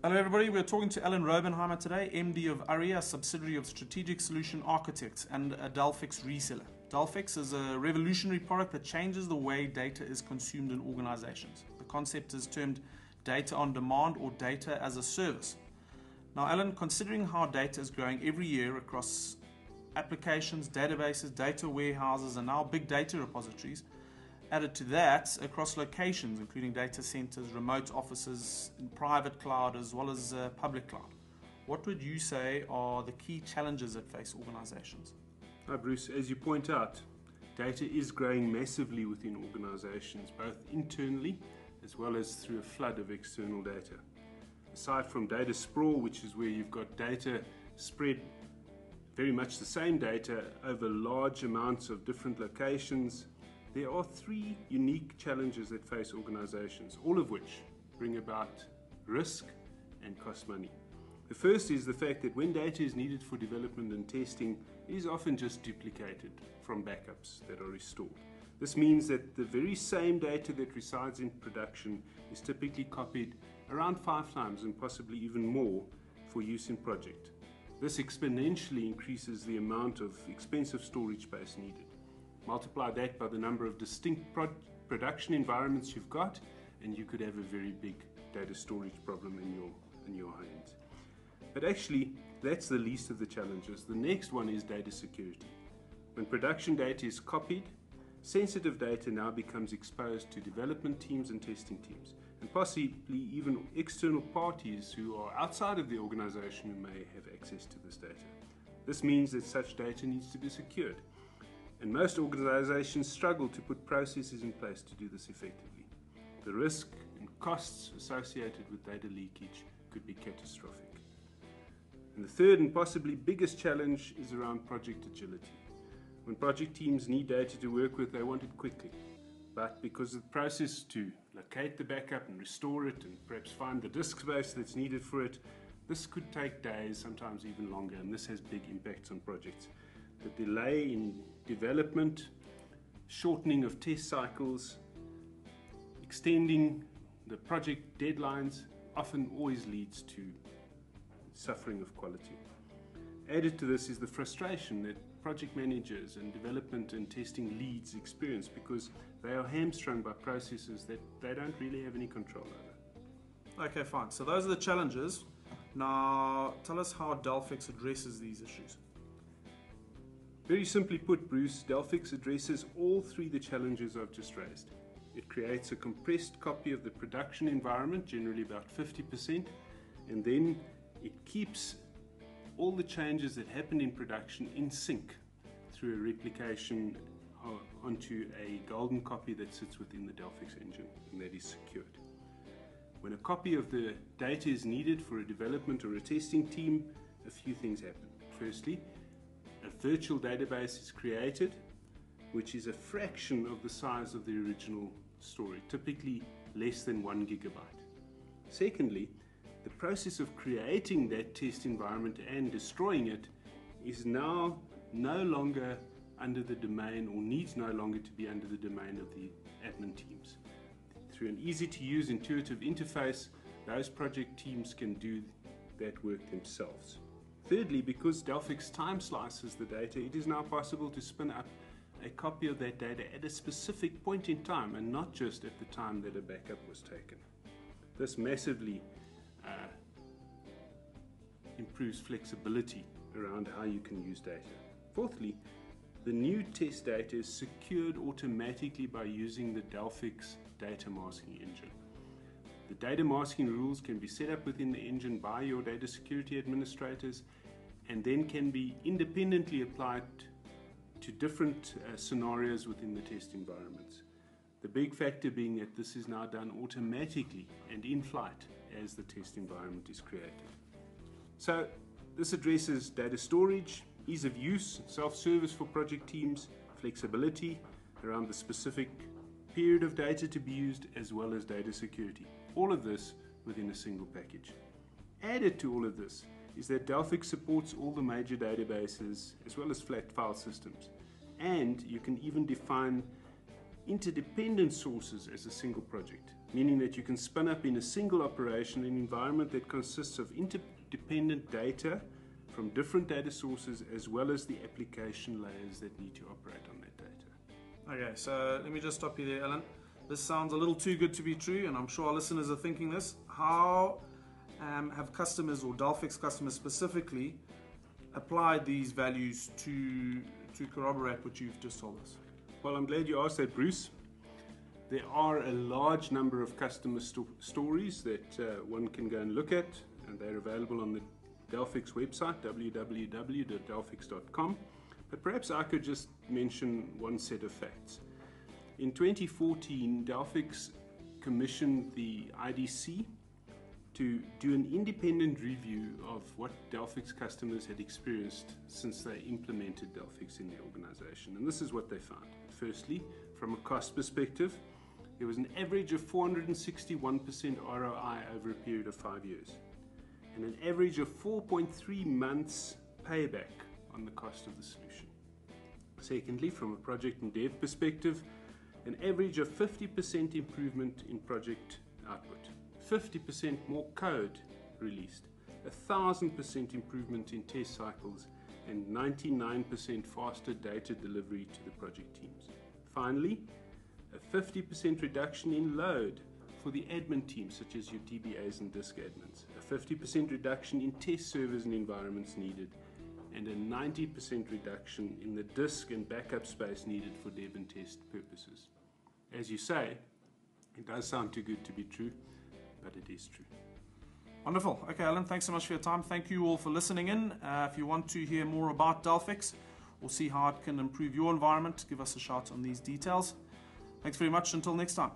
Hello everybody, we're talking to Alan Robenheimer today, MD of ARIA, a subsidiary of Strategic Solution Architects and a Delphix reseller. Delphix is a revolutionary product that changes the way data is consumed in organizations. The concept is termed data on demand or data as a service. Now Alan, considering how data is growing every year across applications, databases, data warehouses and now big data repositories, added to that across locations including data centers, remote offices, in private cloud as well as public cloud, what would you say are the key challenges that face organizations? Hi Bruce, as you point out, data is growing massively within organizations, both internally as well as through a flood of external data. Aside from data sprawl, which is where you've got data spread, very much the same data over large amounts of different locations, there are three unique challenges that face organizations, all of which bring about risk and cost money. The first is the fact that when data is needed for development and testing, it is often just duplicated from backups that are restored. This means that the very same data that resides in production is typically copied around 5 times and possibly even more for use in project. This exponentially increases the amount of expensive storage space needed. Multiply that by the number of distinct production environments you've got, and you could have a very big data storage problem in your hands. But actually, that's the least of the challenges. The next one is data security. When production data is copied, sensitive data now becomes exposed to development teams and testing teams, and possibly even external parties who are outside of the organization who may have access to this data. This means that such data needs to be secured. And most organizations struggle to put processes in place to do this effectively. The risk and costs associated with data leakage could be catastrophic. And the third and possibly biggest challenge is around project agility. When project teams need data to work with, they want it quickly. But because of the process to locate the backup and restore it and perhaps find the disk space that's needed for it, this could take days, sometimes even longer, and this has big impacts on projects. The delay in development, shortening of test cycles, extending the project deadlines often always leads to suffering of quality. Added to this is the frustration that project managers and development and testing leads experience because they are hamstrung by processes that they don't really have any control over. Okay, fine. So those are the challenges. Now tell us how Delphix addresses these issues. Very simply put, Bruce, Delphix addresses all three of the challenges I've just raised. It creates a compressed copy of the production environment, generally about 50%, and then it keeps all the changes that happen in production in sync through a replication onto a golden copy that sits within the Delphix engine, and that is secured. When a copy of the data is needed for a development or a testing team, a few things happen. Firstly, a virtual database is created, which is a fraction of the size of the original storage, typically less than 1 gigabyte. Secondly, the process of creating that test environment and destroying it is now no longer under the domain, or needs no longer to be under the domain of the admin teams. Through an easy-to-use, intuitive interface, those project teams can do that work themselves. Thirdly, because Delphix time slices the data, it is now possible to spin up a copy of that data at a specific point in time and not just at the time that a backup was taken. This massively improves flexibility around how you can use data. Fourthly, the new test data is secured automatically by using the Delphix data masking engine. The data masking rules can be set up within the engine by your data security administrators and then can be independently applied to different scenarios within the test environments. The big factor being that this is now done automatically and in flight as the test environment is created. So this addresses data storage, ease of use, self-service for project teams, flexibility around the specific period of data to be used, as well as data security. All of this within a single package. Added to all of this is that Delphix supports all the major databases as well as flat file systems. And you can even define interdependent sources as a single project, meaning that you can spin up in a single operation an environment that consists of interdependent data from different data sources as well as the application layers that need to operate on that data. Okay, so let me just stop you there, Alan. This sounds a little too good to be true, and I'm sure our listeners are thinking this. How have customers, or Delphix customers specifically, applied these values to corroborate what you've just told us? Well, I'm glad you asked that, Bruce. There are a large number of customer stories that one can go and look at, and they're available on the Delphix website, www.delphix.com. But perhaps I could just mention one set of facts. In 2014, Delphix commissioned the IDC to do an independent review of what Delphix customers had experienced since they implemented Delphix in their organization. And this is what they found. Firstly, from a cost perspective, there was an average of 461% ROI over a period of 5 years, and an average of 4.3 months payback on the cost of the solution. Secondly, from a project and dev perspective, an average of 50% improvement in project output, 50% more code released, 1,000% improvement in test cycles, and 99% faster data delivery to the project teams. Finally, a 50% reduction in load for the admin teams, such as your DBAs and disk admins, a 50% reduction in test servers and environments needed, and a 90% reduction in the disk and backup space needed for dev and test purposes. As you say, it does sound too good to be true, but it is true. Wonderful. Okay, Alan, thanks so much for your time. Thank you all for listening in. If you want to hear more about Delphix or see how it can improve your environment, give us a shout on these details. Thanks very much. Until next time.